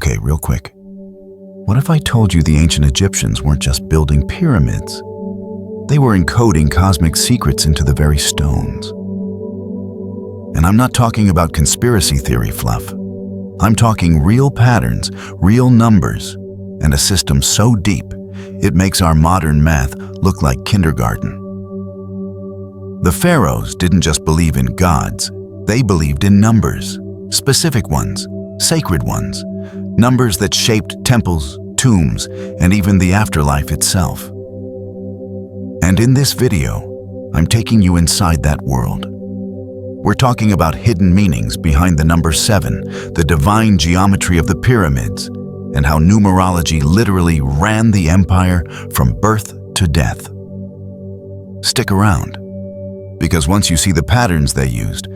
Okay, real quick. What if I told you the ancient Egyptians weren't just building pyramids? They were encoding cosmic secrets into the very stones. And I'm not talking about conspiracy theory fluff. I'm talking real patterns, real numbers, and a system so deep, it makes our modern math look like kindergarten. The pharaohs didn't just believe in gods, they believed in numbers, specific ones, sacred ones, numbers that shaped temples, tombs, and even the afterlife itself. And in this video, I'm taking you inside that world. We're talking about hidden meanings behind the number 7, the divine geometry of the pyramids, and how numerology literally ran the empire from birth to death. Stick around, because once you see the patterns they used,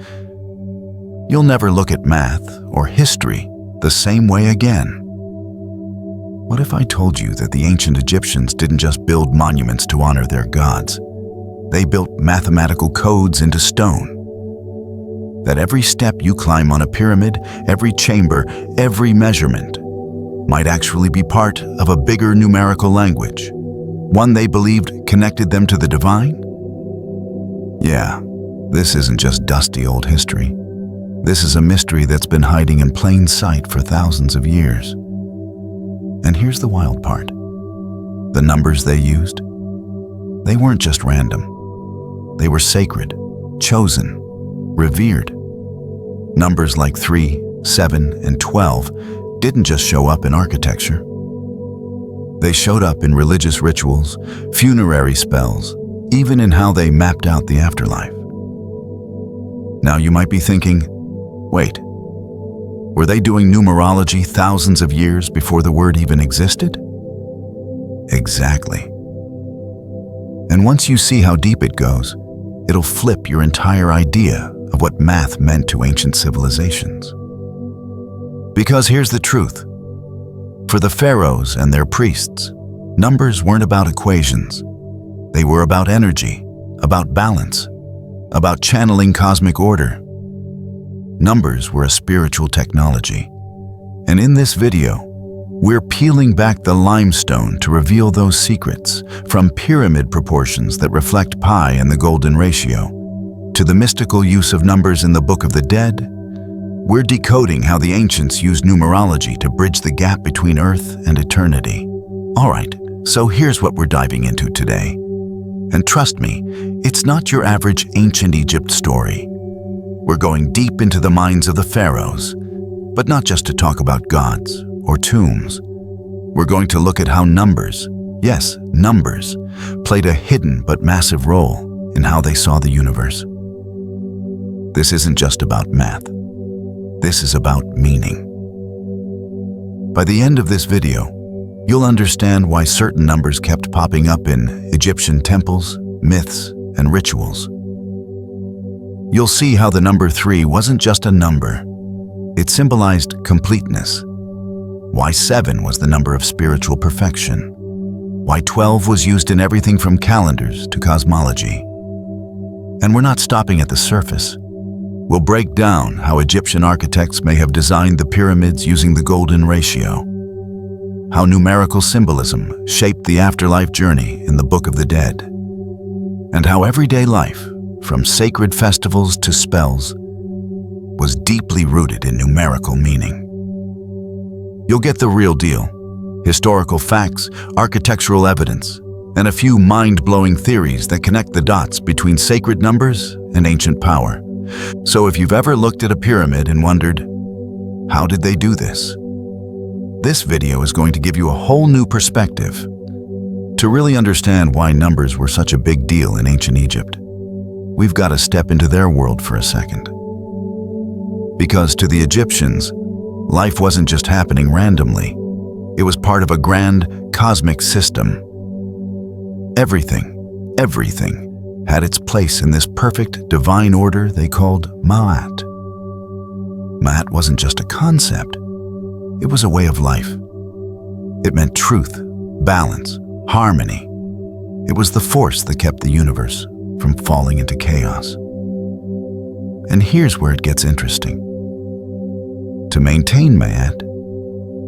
you'll never look at math or history the same way again. What if I told you that the ancient Egyptians didn't just build monuments to honor their gods? They built mathematical codes into stone. That every step you climb on a pyramid, every chamber, every measurement, might actually be part of a bigger numerical language, one they believed connected them to the divine? Yeah, this isn't just dusty old history. This is a mystery that's been hiding in plain sight for thousands of years. And here's the wild part. The numbers they used, they weren't just random. They were sacred, chosen, revered. Numbers like 3, 7, and 12 didn't just show up in architecture. They showed up in religious rituals, funerary spells, even in how they mapped out the afterlife. Now you might be thinking, wait, were they doing numerology thousands of years before the word even existed? Exactly. And once you see how deep it goes, it'll flip your entire idea of what math meant to ancient civilizations. Because here's the truth. For the pharaohs and their priests, numbers weren't about equations. They were about energy, about balance, about channeling cosmic order. Numbers were a spiritual technology. And in this video, we're peeling back the limestone to reveal those secrets, from pyramid proportions that reflect pi and the golden ratio, to the mystical use of numbers in the Book of the Dead. We're decoding how the ancients used numerology to bridge the gap between Earth and eternity. All right, so here's what we're diving into today. And trust me, it's not your average ancient Egypt story. We're going deep into the minds of the pharaohs, but not just to talk about gods or tombs. We're going to look at how numbers, yes, numbers, played a hidden but massive role in how they saw the universe. This isn't just about math. This is about meaning. By the end of this video, you'll understand why certain numbers kept popping up in Egyptian temples, myths, and rituals. You'll see how the number 3 wasn't just a number. It symbolized completeness. Why 7 was the number of spiritual perfection. Why 12 was used in everything from calendars to cosmology. And we're not stopping at the surface. We'll break down how Egyptian architects may have designed the pyramids using the golden ratio, how numerical symbolism shaped the afterlife journey in the Book of the Dead, and how everyday life, from sacred festivals to spells, was deeply rooted in numerical meaning. You'll get the real deal, historical facts, architectural evidence, and a few mind-blowing theories that connect the dots between sacred numbers and ancient power. So if you've ever looked at a pyramid and wondered, how did they do this? This video is going to give you a whole new perspective. To really understand why numbers were such a big deal in ancient Egypt, we've got to step into their world for a second. Because to the Egyptians, life wasn't just happening randomly. It was part of a grand cosmic system. Everything had its place in this perfect divine order they called Ma'at. Ma'at wasn't just a concept. It was a way of life. It meant truth, balance, harmony. It was the force that kept the universe from falling into chaos. And here's where it gets interesting. To maintain Ma'at,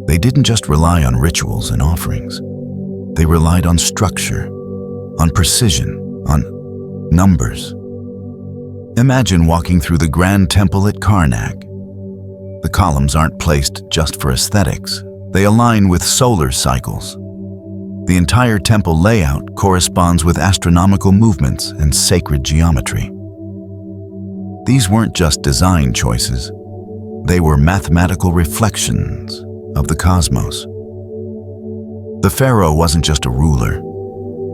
They didn't just rely on rituals and offerings. They relied on structure, on precision, on numbers. Imagine walking through the Grand Temple at Karnak. The columns aren't placed just for aesthetics. They align with solar cycles. The entire temple layout corresponds with astronomical movements and sacred geometry. These weren't just design choices. They were mathematical reflections of the cosmos. The Pharaoh wasn't just a ruler.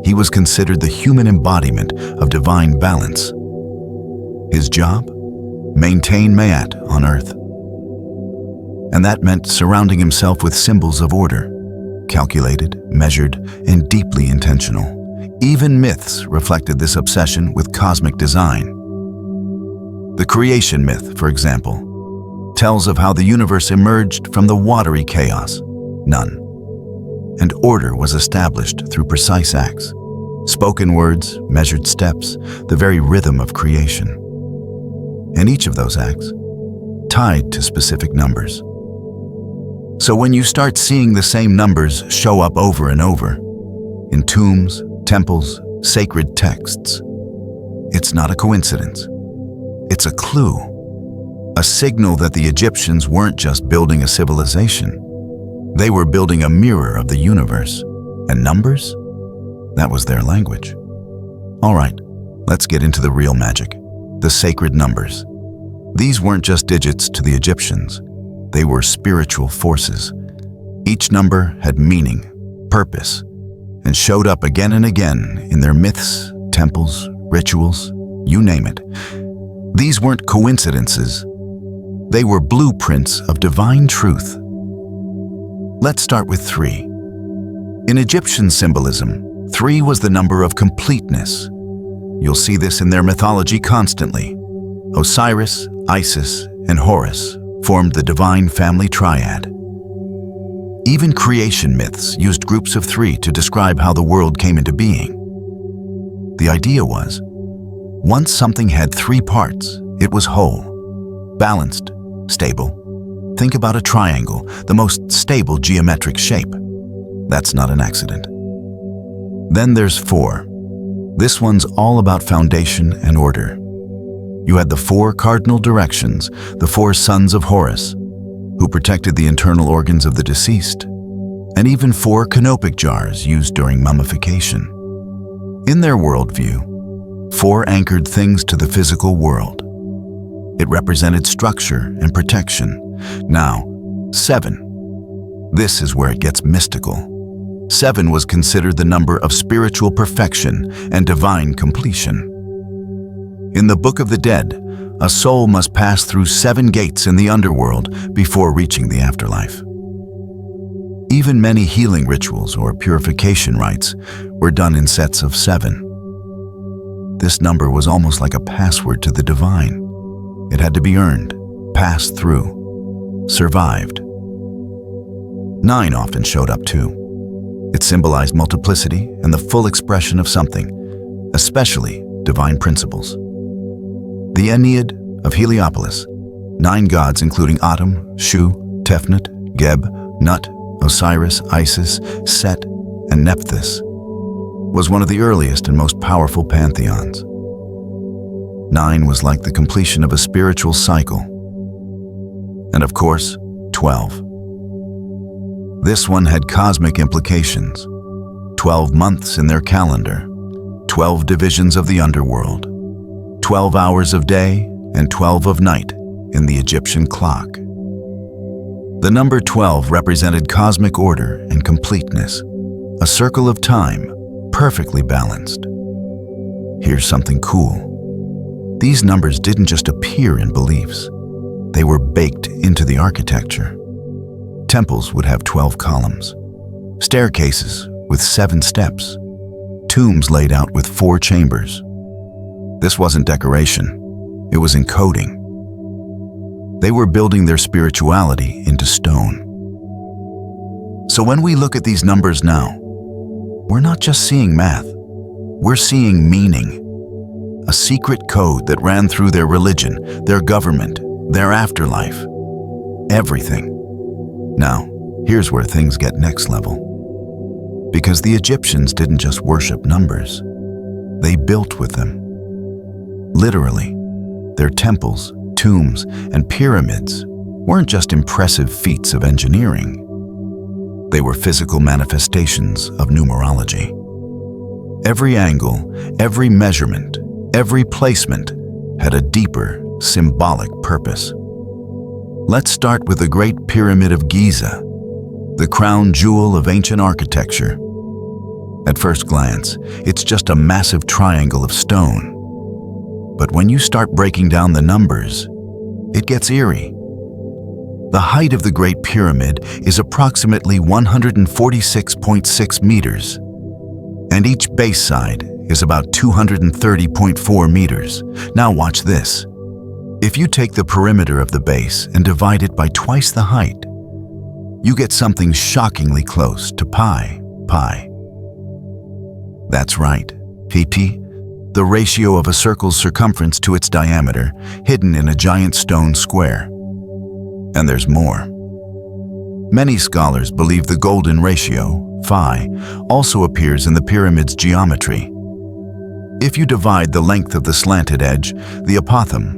He was considered the human embodiment of divine balance. His job? Maintain Ma'at on Earth. And that meant surrounding himself with symbols of order, calculated, measured, and deeply intentional. Even myths reflected this obsession with cosmic design. The creation myth, for example, tells of how the universe emerged from the watery chaos, none, and order was established through precise acts, spoken words, measured steps, the very rhythm of creation. And each of those acts tied to specific numbers. So when you start seeing the same numbers show up over and over, in tombs, temples, sacred texts, it's not a coincidence. It's a clue, a signal that the Egyptians weren't just building a civilization. They were building a mirror of the universe. And numbers? That was their language. All right, let's get into the real magic, the sacred numbers. These weren't just digits to the Egyptians. They were spiritual forces. Each number had meaning, purpose, and showed up again and again in their myths, temples, rituals, you name it. These weren't coincidences. They were blueprints of divine truth. Let's start with 3. In Egyptian symbolism, 3 was the number of completeness. You'll see this in their mythology constantly. Osiris, Isis, and Horus formed the divine family triad. Even creation myths used groups of 3 to describe how the world came into being. The idea was, once something had 3 parts, it was whole, balanced, stable. Think about a triangle, the most stable geometric shape. That's not an accident. Then there's 4. This one's all about foundation and order. You had the 4 cardinal directions, the 4 sons of Horus, who protected the internal organs of the deceased, and even 4 canopic jars used during mummification. In their worldview, 4 anchored things to the physical world. It represented structure and protection. Now, 7. This is where it gets mystical. 7 was considered the number of spiritual perfection and divine completion. In the Book of the Dead, a soul must pass through 7 gates in the Underworld before reaching the afterlife. Even many healing rituals or purification rites were done in sets of 7. This number was almost like a password to the divine. It had to be earned, passed through, survived. 9 often showed up too. It symbolized multiplicity and the full expression of something, especially divine principles. The Ennead of Heliopolis, 9 gods including Atum, Shu, Tefnut, Geb, Nut, Osiris, Isis, Set, and Nephthys, was one of the earliest and most powerful pantheons. 9 was like the completion of a spiritual cycle. And of course, 12. This one had cosmic implications. 12 months in their calendar, 12 divisions of the underworld, 12 hours of day and 12 of night in the Egyptian clock. The number 12 represented cosmic order and completeness, a circle of time perfectly balanced. Here's something cool. These numbers didn't just appear in beliefs. They were baked into the architecture. Temples would have 12 columns, staircases with 7 steps, tombs laid out with 4 chambers. This wasn't decoration, it was encoding. They were building their spirituality into stone. So when we look at these numbers now, we're not just seeing math, we're seeing meaning. A secret code that ran through their religion, their government, their afterlife, everything. Now, here's where things get next level. Because the Egyptians didn't just worship numbers, they built with them. Literally, their temples, tombs, and pyramids weren't just impressive feats of engineering. They were physical manifestations of numerology. Every angle, every measurement, every placement had a deeper, symbolic purpose. Let's start with the Great Pyramid of Giza, the crown jewel of ancient architecture. At first glance, it's just a massive triangle of stone. But when you start breaking down the numbers, it gets eerie. The height of the Great Pyramid is approximately 146.6 meters, and each base side is about 230.4 meters. Now watch this. If you take the perimeter of the base and divide it by twice the height, you get something shockingly close to pi. That's right, pp, the ratio of a circle's circumference to its diameter, hidden in a giant stone square. And there's more. Many scholars believe the golden ratio, phi, also appears in the pyramid's geometry. If you divide the length of the slanted edge, the apothem,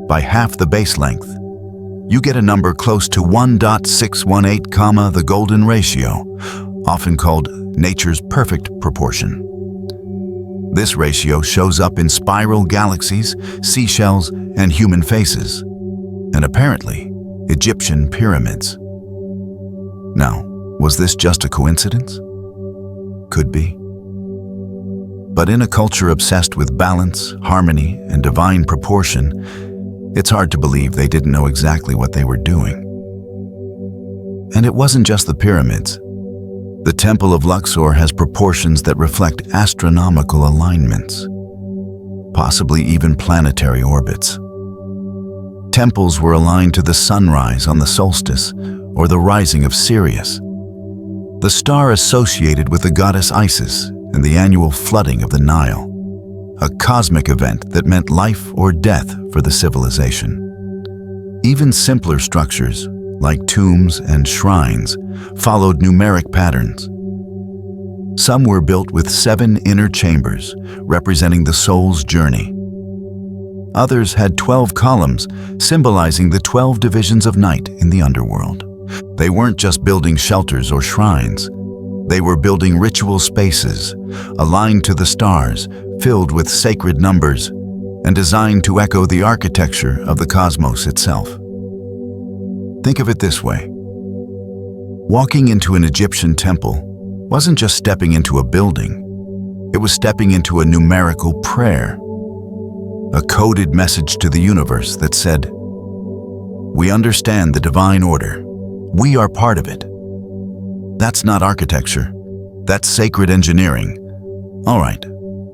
by half the base length, you get a number close to 1.618, the golden ratio, often called nature's perfect proportion. This ratio shows up in spiral galaxies, seashells, and human faces, and apparently, Egyptian pyramids. Now, was this just a coincidence? Could be. But in a culture obsessed with balance, harmony, and divine proportion, it's hard to believe they didn't know exactly what they were doing. And it wasn't just the pyramids. The Temple of Luxor has proportions that reflect astronomical alignments, possibly even planetary orbits. Temples were aligned to the sunrise on the solstice or the rising of Sirius, the star associated with the goddess Isis and the annual flooding of the Nile, a cosmic event that meant life or death for the civilization. Even simpler structures, like tombs and shrines, followed numeric patterns. Some were built with 7 inner chambers, representing the soul's journey. Others had 12 columns, symbolizing the 12 divisions of night in the underworld. They weren't just building shelters or shrines. They were building ritual spaces, aligned to the stars, filled with sacred numbers, and designed to echo the architecture of the cosmos itself. Think of it this way. Walking into an Egyptian temple wasn't just stepping into a building. It was stepping into a numerical prayer, a coded message to the universe that said, "We understand the divine order. We are part of it." That's not architecture. That's sacred engineering. All right,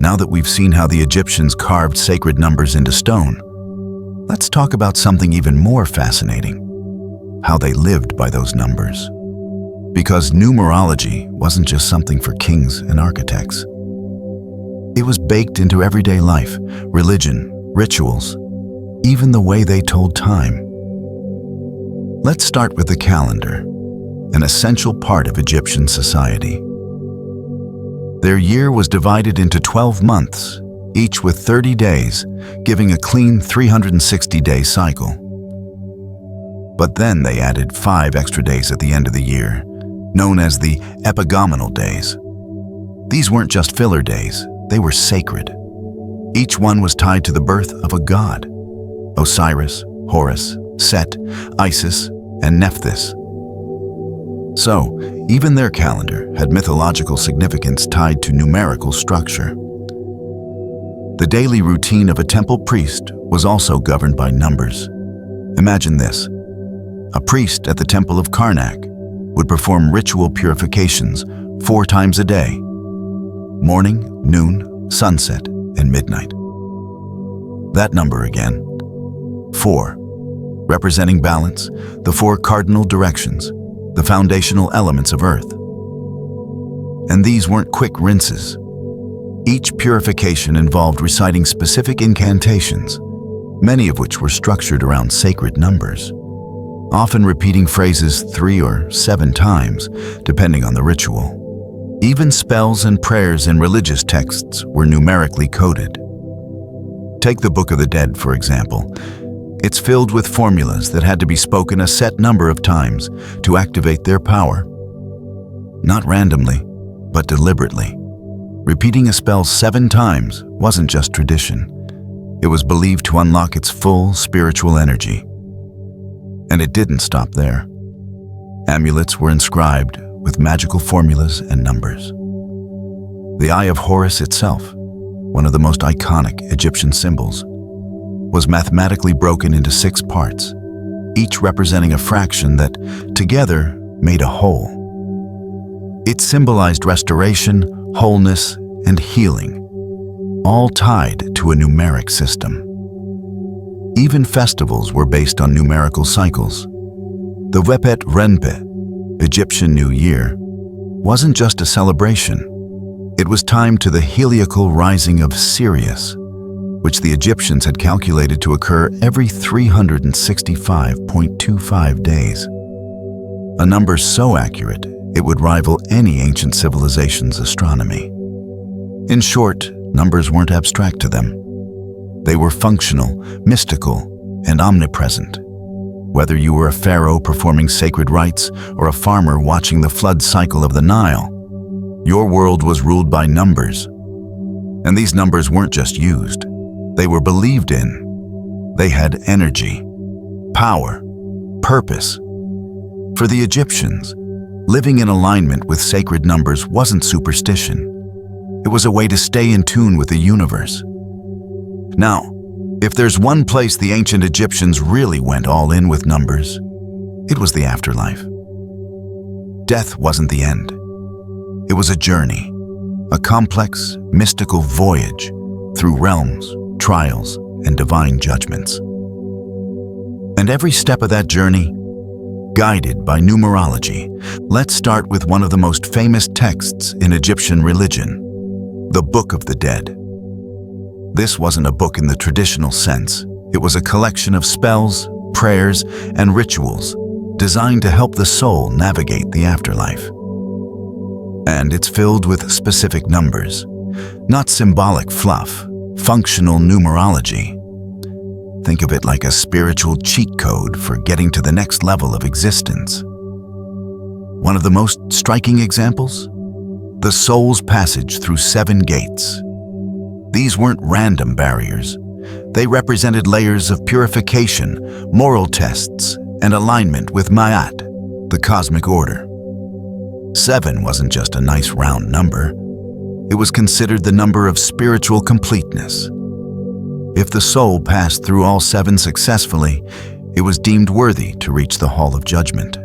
now that we've seen how the Egyptians carved sacred numbers into stone, let's talk about something even more fascinating: how they lived by those numbers. Because numerology wasn't just something for kings and architects. It was baked into everyday life, religion, rituals, even the way they told time. Let's start with the calendar, an essential part of Egyptian society. Their year was divided into 12 months, each with 30 days, giving a clean 360-day cycle. But then they added 5 extra days at the end of the year, known as the epigomenal days. These weren't just filler days, they were sacred. Each one was tied to the birth of a god: Osiris, Horus, Set, Isis, and Nephthys. So, even their calendar had mythological significance tied to numerical structure. The daily routine of a temple priest was also governed by numbers. Imagine this. A priest at the Temple of Karnak would perform ritual purifications 4 times a day: morning, noon, sunset, and midnight. That number again, 4, representing balance, the 4 cardinal directions, the foundational elements of Earth. And these weren't quick rinses. Each purification involved reciting specific incantations, many of which were structured around sacred numbers. often repeating phrases 3 or 7 times, depending on the ritual. Even spells and prayers in religious texts were numerically coded. Take the Book of the Dead, for example. It's filled with formulas that had to be spoken a set number of times to activate their power. Not randomly, but deliberately. Repeating a spell 7 times wasn't just tradition. It was believed to unlock its full spiritual energy. And it didn't stop there. Amulets were inscribed with magical formulas and numbers. The Eye of Horus itself, one of the most iconic Egyptian symbols, was mathematically broken into 6 parts, each representing a fraction that, together, made a whole. It symbolized restoration, wholeness, and healing, all tied to a numeric system. Even festivals were based on numerical cycles. The Wepet Renpe, Egyptian New Year, wasn't just a celebration. It was timed to the heliacal rising of Sirius, which the Egyptians had calculated to occur every 365.25 days. A number so accurate, it would rival any ancient civilization's astronomy. In short, numbers weren't abstract to them. They were functional, mystical, and omnipresent. Whether you were a pharaoh performing sacred rites or a farmer watching the flood cycle of the Nile, your world was ruled by numbers. And these numbers weren't just used. They were believed in. They had energy, power, purpose. For the Egyptians, living in alignment with sacred numbers wasn't superstition. It was a way to stay in tune with the universe. Now, if there's one place the ancient Egyptians really went all in with numbers, it was the afterlife. Death wasn't the end. It was a journey, a complex, mystical voyage through realms, trials, and divine judgments. And every step of that journey, guided by numerology. Let's start with one of the most famous texts in Egyptian religion, the Book of the Dead. This wasn't a book in the traditional sense. It was a collection of spells, prayers, and rituals designed to help the soul navigate the afterlife. And it's filled with specific numbers, not symbolic fluff, functional numerology. Think of it like a spiritual cheat code for getting to the next level of existence. One of the most striking examples? The soul's passage through 7 gates. These weren't random barriers. They represented layers of purification, moral tests, and alignment with Ma'at, the cosmic order. 7 wasn't just a nice round number. It was considered the number of spiritual completeness. If the soul passed through all 7 successfully, it was deemed worthy to reach the Hall of Judgment.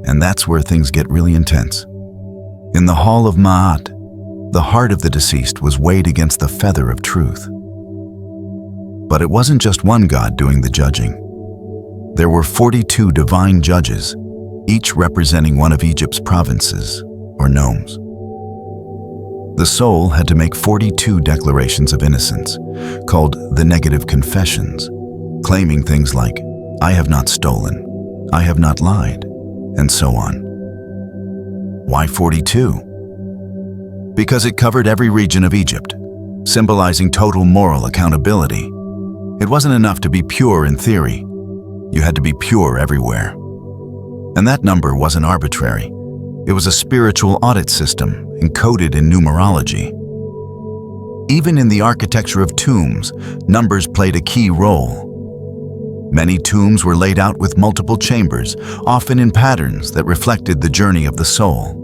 And that's where things get really intense. In the Hall of Ma'at, the heart of the deceased was weighed against the feather of truth. But it wasn't just one god doing the judging. There were 42 divine judges, each representing one of Egypt's provinces, or nomes. The soul had to make 42 declarations of innocence, called the negative confessions, claiming things like, I have not stolen, I have not lied, and so on. Why 42? Because it covered every region of Egypt, symbolizing total moral accountability. It wasn't enough to be pure in theory. You had to be pure everywhere. And that number wasn't arbitrary. It was a spiritual audit system encoded in numerology. Even in the architecture of tombs, numbers played a key role. Many tombs were laid out with multiple chambers, often in patterns that reflected the journey of the soul.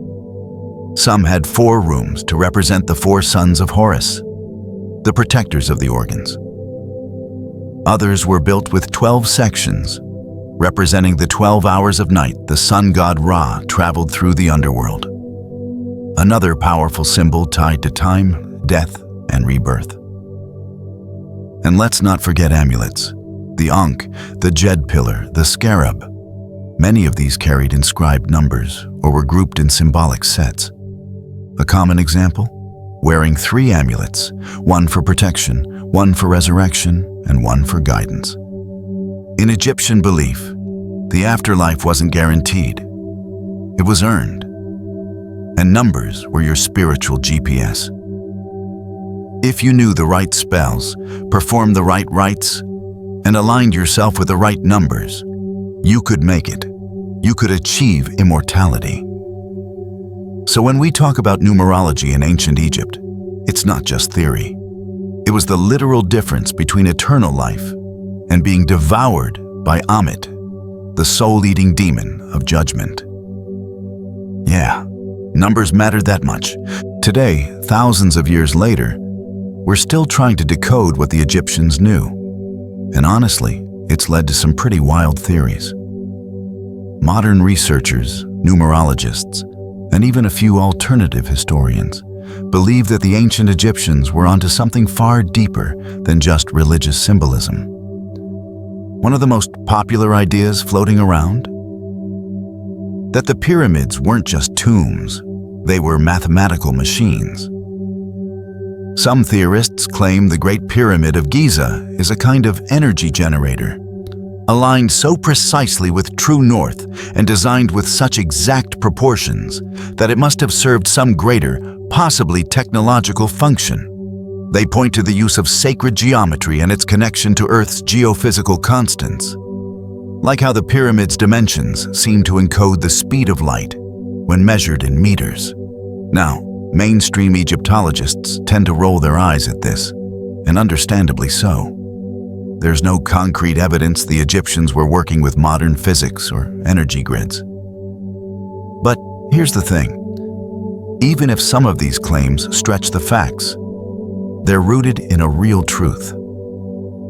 Some had 4 rooms to represent the 4 sons of Horus, the protectors of the organs. Others were built with 12 sections, representing the 12 hours of night the sun god Ra traveled through the underworld. Another powerful symbol tied to time, death, and rebirth. And let's not forget amulets. The Ankh, the Jed pillar, the scarab. Many of these carried inscribed numbers or were grouped in symbolic sets. A common example? Wearing 3 amulets, one for protection, one for resurrection, and one for guidance. In Egyptian belief, The afterlife wasn't guaranteed. It was earned. And numbers were your spiritual GPS. If you knew the right spells, performed the right rites, and aligned yourself with the right numbers, you could make it. You could achieve immortality. So when we talk about numerology in ancient Egypt, it's not just theory. It was the literal difference between eternal life and being devoured by Amit, the soul-eating demon of judgment. Yeah, numbers mattered that much. Today, thousands of years later, we're still trying to decode what the Egyptians knew. And honestly, it's led to some pretty wild theories. Modern researchers, numerologists, and even a few alternative historians believe that the ancient Egyptians were onto something far deeper than just religious symbolism. One of the most popular ideas floating around? That the pyramids weren't just tombs, they were mathematical machines. Some theorists claim the Great Pyramid of Giza is a kind of energy generator, aligned so precisely with true north and designed with such exact proportions that it must have served some greater, possibly technological function. They point to the use of sacred geometry and its connection to Earth's geophysical constants. Like how the pyramid's dimensions seem to encode the speed of light when measured in meters. Now, mainstream Egyptologists tend to roll their eyes at this, and understandably so. There's no concrete evidence the Egyptians were working with modern physics or energy grids. But here's the thing. Even if some of these claims stretch the facts, they're rooted in a real truth.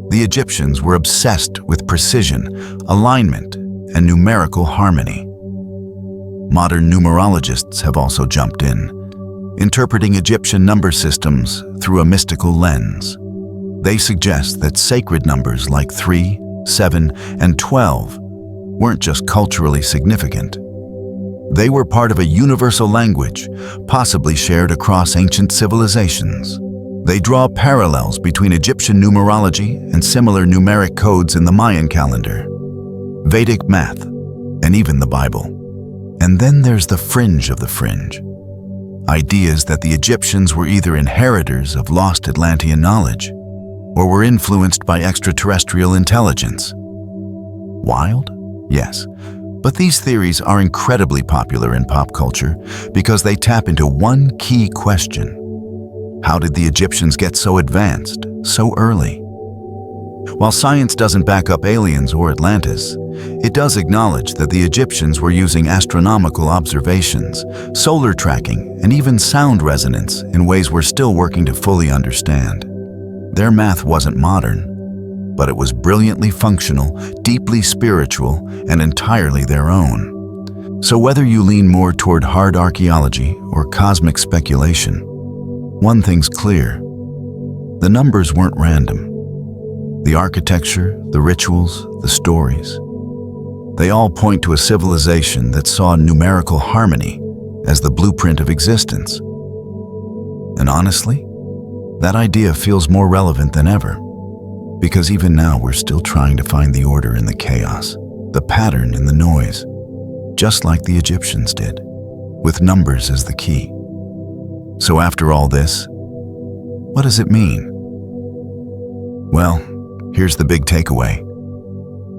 The Egyptians were obsessed with precision, alignment, and numerical harmony. Modern numerologists have also jumped in, interpreting Egyptian number systems through a mystical lens. They suggest that sacred numbers like 3, 7, and 12 weren't just culturally significant. They were part of a universal language, possibly shared across ancient civilizations. They draw parallels between Egyptian numerology and similar numeric codes in the Mayan calendar, Vedic math, and even the Bible. And then there's the fringe of the fringe. Ideas that the Egyptians were either inheritors of lost Atlantean knowledge or were influenced by extraterrestrial intelligence. Wild? Yes. But these theories are incredibly popular in pop culture because they tap into one key question. How did the Egyptians get so advanced, so early? While science doesn't back up aliens or Atlantis, it does acknowledge that the Egyptians were using astronomical observations, solar tracking, and even sound resonance in ways we're still working to fully understand. Their math wasn't modern, but it was brilliantly functional, deeply spiritual, and entirely their own. So whether you lean more toward hard archaeology or cosmic speculation, one thing's clear. The numbers weren't random. The architecture, the rituals, the stories, they all point to a civilization that saw numerical harmony as the blueprint of existence. And honestly, that idea feels more relevant than ever, because even now we're still trying to find the order in the chaos, the pattern in the noise, just like the Egyptians did, with numbers as the key. So after all this, what does it mean? Well, here's the big takeaway.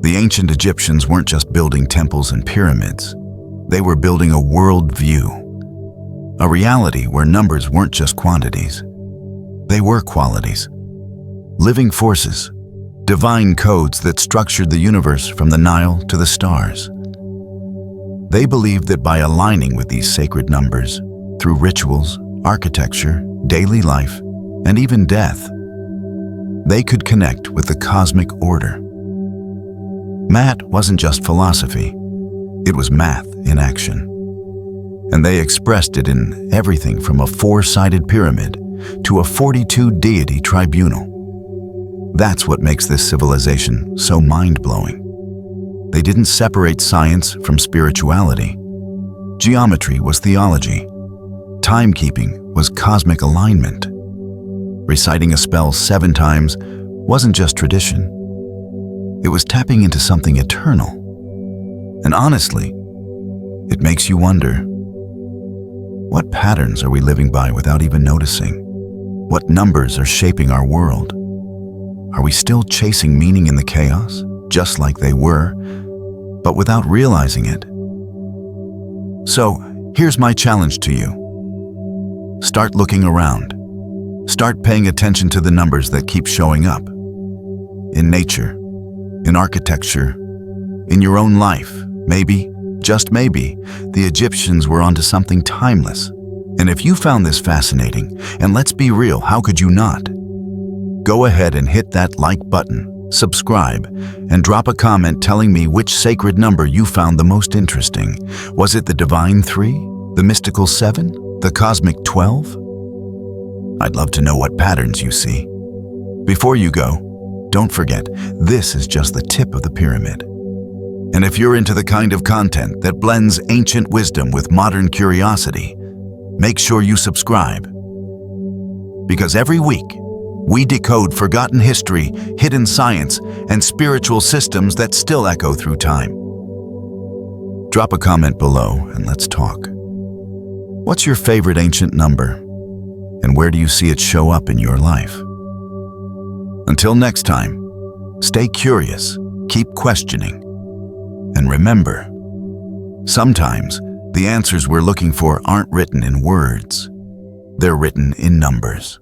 The ancient Egyptians weren't just building temples and pyramids. They were building a worldview, a reality where numbers weren't just quantities. They were qualities, living forces, divine codes that structured the universe from the Nile to the stars. They believed that by aligning with these sacred numbers, through rituals, architecture, daily life, and even death, they could connect with the cosmic order. Math wasn't just philosophy, it was math in action. And they expressed it in everything from a 4-sided pyramid to a 42-deity tribunal. That's what makes this civilization so mind-blowing. They didn't separate science from spirituality. Geometry was theology. Timekeeping was cosmic alignment. Reciting a spell 7 times wasn't just tradition. It was tapping into something eternal, And honestly, it makes you wonder, what patterns are we living by without even noticing? What numbers are shaping our world? Are we still chasing meaning in the chaos, just like they were, but without realizing it? So, here's my challenge to you. Start looking around. Start paying attention to the numbers that keep showing up. In nature, in architecture, in your own life. Maybe, just maybe, the Egyptians were onto something timeless. And if you found this fascinating, and let's be real, how could you not? Go ahead and hit that like button, subscribe, and drop a comment telling me which sacred number you found the most interesting. Was it the Divine 3, the Mystical 7, the Cosmic 12? I'd love to know what patterns you see. Before you go, don't forget, this is just the tip of the pyramid. And if you're into the kind of content that blends ancient wisdom with modern curiosity, make sure you subscribe. Because every week, we decode forgotten history, hidden science, and spiritual systems that still echo through time. Drop a comment below and let's talk. What's your favorite ancient number? And where do you see it show up in your life? Until next time, stay curious, keep questioning, and remember, sometimes the answers we're looking for aren't written in words, they're written in numbers.